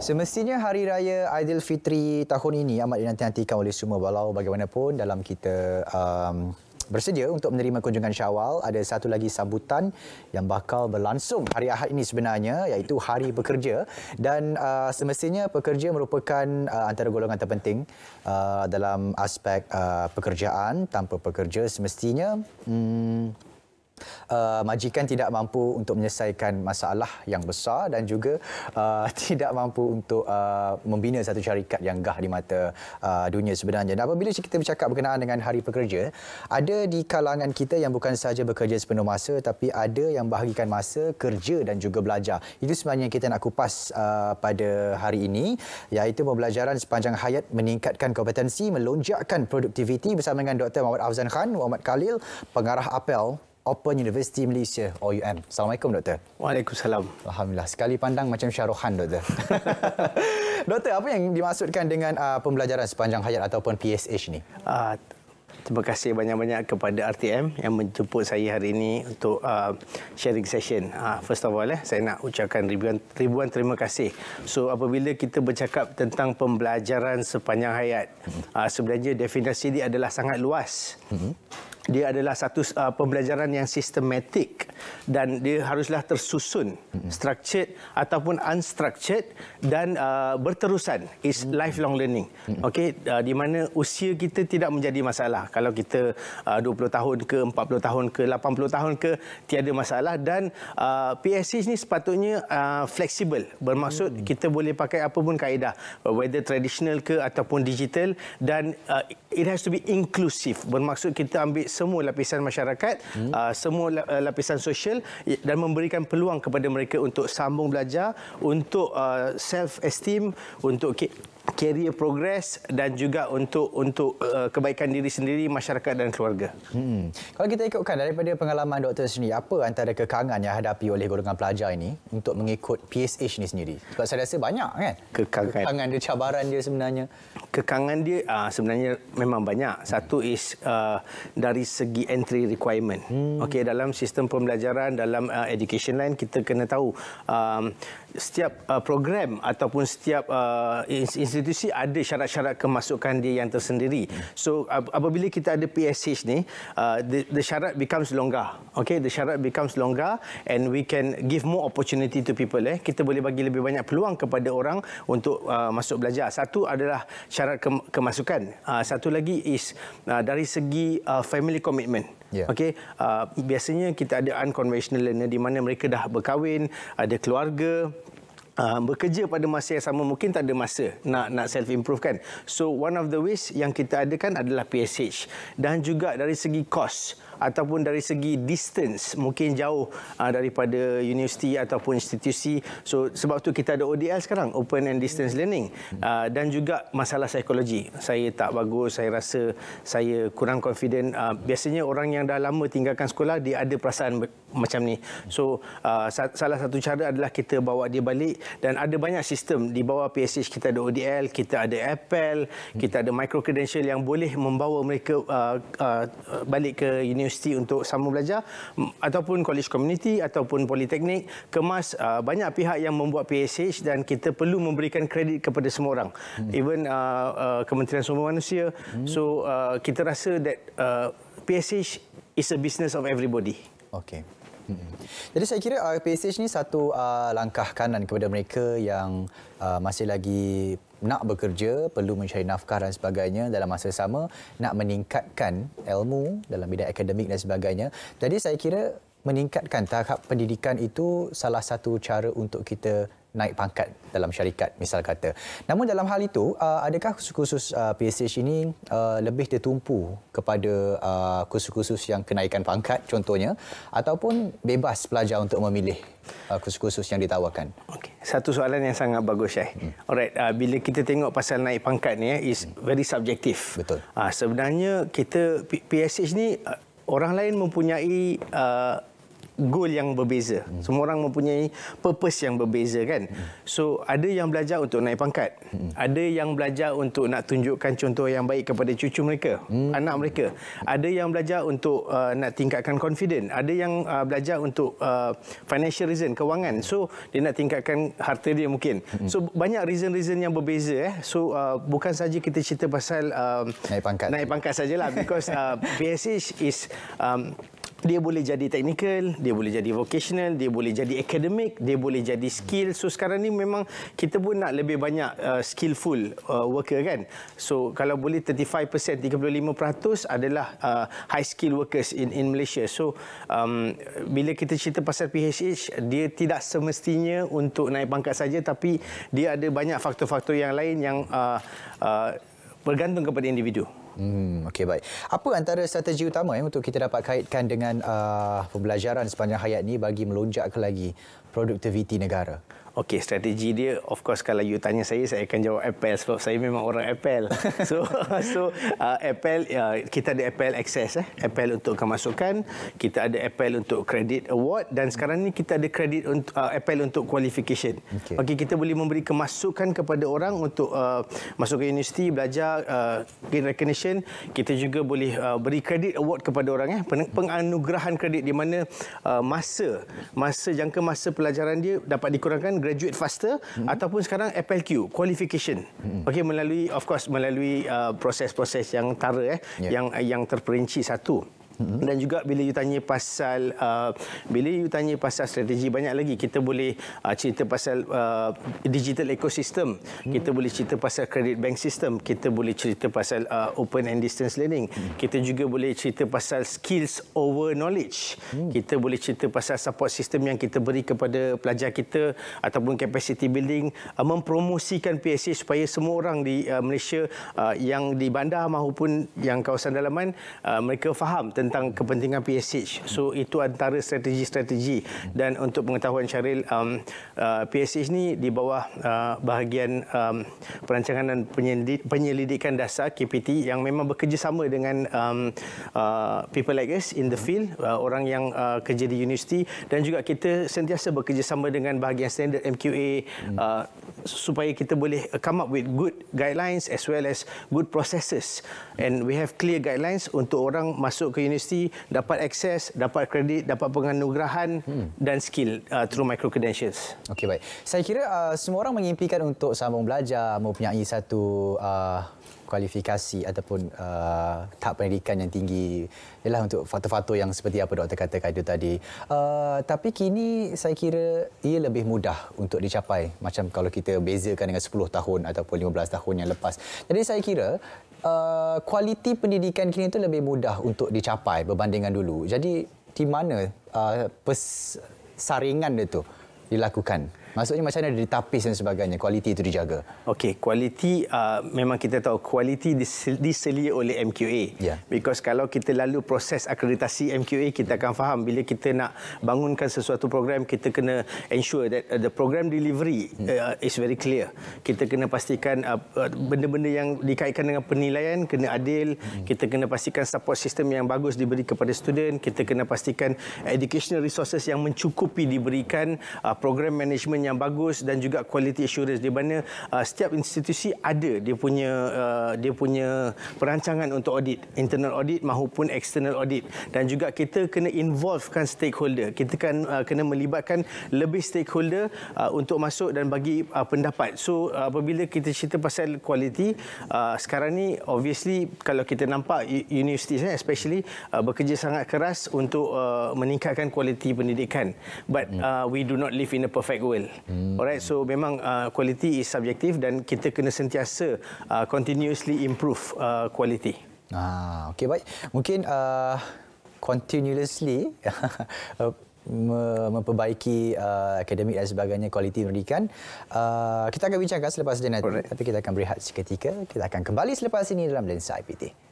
Semestinya Hari Raya Aidilfitri tahun ini amat dinanti-nantikan oleh semua, walau bagaimanapun dalam kita bersedia untuk menerima kunjungan Syawal, ada satu lagi sambutan yang bakal berlangsung hari Ahad ini sebenarnya, iaitu Hari Pekerja. Dan semestinya pekerja merupakan antara golongan terpenting dalam aspek pekerjaan. Tanpa pekerja semestinya majikan tidak mampu untuk menyelesaikan masalah yang besar dan juga tidak mampu untuk membina satu syarikat yang gah di mata dunia sebenarnya. Dan apabila kita bercakap berkenaan dengan Hari Pekerja, ada di kalangan kita yang bukan sahaja bekerja sepenuh masa, tapi ada yang bahagikan masa kerja dan juga belajar. Itu sebenarnya kita nak kupas pada hari ini, iaitu pembelajaran sepanjang hayat meningkatkan kompetensi, melonjakkan produktiviti, bersama dengan Dr. Muhammad Afzan Khan Muhammad Khalil, pengarah apel Open University Malaysia, OUM. Assalamualaikum, Doktor. Waalaikumsalam. Alhamdulillah. Sekali pandang macam Syarohan, Doktor. Doktor, apa yang dimaksudkan dengan pembelajaran sepanjang hayat ataupun PSH ni? Terima kasih banyak-banyak kepada RTM yang menjemput saya hari ini untuk sharing session. First of all, saya nak ucapkan ribuan terima kasih. So, apabila kita bercakap tentang pembelajaran sepanjang hayat, sebenarnya definisi dia adalah sangat luas. Dia adalah satu pembelajaran yang sistematik dan dia haruslah tersusun, structured ataupun unstructured dan berterusan. Is lifelong learning. Okey, di mana usia kita tidak menjadi masalah. Kalau kita 20 tahun ke, 40 tahun ke, 80 tahun ke, tiada masalah. Dan PSH ni sepatutnya fleksibel. Bermaksud kita boleh pakai apa pun kaedah, whether traditional ke ataupun digital, dan it has to be inclusive. Bermaksud kita ambil semua lapisan masyarakat, semua lapisan sosial, dan memberikan peluang kepada mereka untuk sambung belajar, untuk self-esteem, untuk career progress dan juga untuk kebaikan diri sendiri, masyarakat dan keluarga. Kalau kita ikutkan daripada pengalaman doktor sendiri, apa antara kekangan yang hadapi oleh golongan pelajar ini untuk mengikut PSH ni sendiri? Sebab saya rasa banyak kan? Kekangan dia, cabaran dia sebenarnya. Kekangan dia sebenarnya memang banyak. Satu is dari segi entry requirement. Okey, dalam sistem pembelajaran, dalam education line, kita kena tahu setiap program ataupun setiap institusi ada syarat-syarat kemasukan dia yang tersendiri. So apabila kita ada PSH ni, the syarat becomes longer. Okay, the syarat becomes longer and we can give more opportunity to people. Kita boleh bagi lebih banyak peluang kepada orang untuk masuk belajar. Satu adalah syarat kemasukan. Satu lagi is dari segi family commitment. Okey, biasanya kita ada unconventional learner di mana mereka dah berkahwin, ada keluarga, bekerja pada masa yang sama, mungkin tak ada masa nak self-improve kan. So, one of the ways yang kita adakan adalah PSH. Dan juga dari segi cost ataupun dari segi distance, mungkin jauh daripada universiti ataupun institusi. So, sebab tu kita ada ODL sekarang, Open and Distance Learning. Dan juga masalah psikologi. Saya tak bagus, saya rasa saya kurang confident. Biasanya orang yang dah lama tinggalkan sekolah, dia ada perasaan macam ni. So, salah satu cara adalah kita bawa dia balik. Dan ada banyak sistem di bawah PSH. Kita ada ODL, kita ada Apple, kita ada micro credential yang boleh membawa mereka balik ke universiti untuk sambung belajar, ataupun college community ataupun politeknik, kemas. Banyak pihak yang membuat PSH dan kita perlu memberikan kredit kepada semua orang, even Kementerian Sumber Manusia. So kita rasa that PSH is a business of everybody. Okey. Jadi saya kira PSH ni satu langkah kanan kepada mereka yang masih lagi nak bekerja, perlu mencari nafkah dan sebagainya, dalam masa sama nak meningkatkan ilmu dalam bidang akademik dan sebagainya. Jadi saya kira meningkatkan tahap pendidikan itu salah satu cara untuk kita naik pangkat dalam syarikat, misal kata. Namun dalam hal itu, adakah kursus-kursus PSH ini lebih tertumpu kepada kursus-kursus yang kenaikan pangkat contohnya, ataupun bebas pelajar untuk memilih kursus-kursus yang ditawarkan? Okay. Satu soalan yang sangat bagus, Syekh. Alright, bila kita tengok pasal naik pangkat ni, is very subjektif. Betul. Sebenarnya kita PSH ni, orang lain mempunyai goal yang berbeza. Semua orang mempunyai purpose yang berbeza kan. So ada yang belajar untuk naik pangkat. Ada yang belajar untuk nak tunjukkan contoh yang baik kepada cucu mereka, anak mereka. Ada yang belajar untuk nak tingkatkan confidence. Ada yang belajar untuk financial reason, kewangan. So dia nak tingkatkan harta dia mungkin. So banyak reason-reason yang berbeza. So bukan saja kita cerita pasal naik pangkat sajalah, because PSH is dia boleh jadi technical, dia boleh jadi vocational, dia boleh jadi academic, dia boleh jadi skill. So sekarang ni memang kita pun nak lebih banyak skillful worker kan. So kalau boleh 35%, 35% adalah high skill workers in Malaysia. So bila kita cerita pasal PHH, dia tidak semestinya untuk naik pangkat saja, tapi dia ada banyak faktor-faktor yang lain yang bergantung kepada individu. Okey, baik. Apa antara strategi utama untuk kita dapat kaitkan dengan pembelajaran sepanjang hayat ni bagi melonjakkan lagi produktiviti negara? Okey, strategi dia, of course kalau you tanya saya akan jawab Apple sebab saya memang orang Apple. So Apple, kita ada Apple Access, Apple untuk kemasukan, kita ada Apple untuk Credit Award, dan sekarang ni kita ada Credit untuk Apple untuk Qualification. Okey, kita boleh memberi kemasukan kepada orang untuk masuk ke universiti, belajar, get recognition. Kita juga boleh beri Credit Award kepada orang, penganugerahan kredit di mana jangka masa pelajaran dia dapat dikurangkan, graduate faster, ataupun sekarang FLQ qualification. Okey, melalui proses-proses yang tara yang terperinci satu. Dan juga bila you tanya pasal strategi, banyak lagi kita boleh cerita pasal digital ecosystem, kita boleh cerita pasal credit bank system, kita boleh cerita pasal open and distance learning, kita juga boleh cerita pasal skills over knowledge, kita boleh cerita pasal support system yang kita beri kepada pelajar kita, ataupun capacity building, mempromosikan PSH supaya semua orang di Malaysia yang di bandar maupun yang kawasan dalaman mereka faham tentang kepentingan PSH. So itu antara strategi-strategi. Dan untuk pengetahuan Syaril, PSH ni di bawah bahagian perancangan dan penyelidikan dasar KPT yang memang bekerjasama dengan people like us in the field, orang yang kerja di universiti, dan juga kita sentiasa bekerjasama dengan bahagian standard MQA supaya kita boleh come up with good guidelines as well as good processes, and we have clear guidelines untuk orang masuk ke universiti dapat akses, dapat kredit, dapat penganugerahan dan skill through micro credentials. Okey, baik. Saya kira semua orang mengimpikan untuk sambung belajar, mempunyai satu kualifikasi ataupun tahap pendidikan yang tinggi, ialah untuk faktor-faktor yang seperti apa doktor katakan itu tadi. Tapi kini saya kira ia lebih mudah untuk dicapai, macam kalau kita bezakan dengan 10 tahun ataupun 15 tahun yang lepas. Jadi saya kira kualiti pendidikan kini itu lebih mudah untuk dicapai berbandingkan dulu. Jadi di mana saringan itu dilakukan? Maksudnya macam mana ditapis dan sebagainya, kualiti itu dijaga? Okey, kualiti memang kita tahu kualiti diselia oleh MQA. Because kalau kita lalu proses akreditasi MQA, kita akan faham bila kita nak bangunkan sesuatu program, kita kena ensure that the program delivery is very clear. Kita kena pastikan benda-benda yang dikaitkan dengan penilaian kena adil, kita kena pastikan support system yang bagus diberi kepada student, kita kena pastikan educational resources yang mencukupi diberikan, program management yang bagus, dan juga quality assurance di mana setiap institusi ada dia punya perancangan untuk audit, internal audit maupun external audit, dan juga kita kena involvekan stakeholder. Kita kan kena melibatkan lebih stakeholder untuk masuk dan bagi pendapat. So apabila kita cerita pasal quality, sekarang ni obviously kalau kita nampak universities especially bekerja sangat keras untuk meningkatkan kualiti pendidikan, but we do not live in a perfect world. Alright, so memang quality is subjektif dan kita kena sentiasa continuously improve quality. Okey, baik. Mungkin continuously memperbaiki akademik dan sebagainya, kualiti pendidikan. Kita akan bincangkan selepas ini nanti. Tapi kita akan berehat seketika. Kita akan kembali selepas ini dalam Lensa IPT.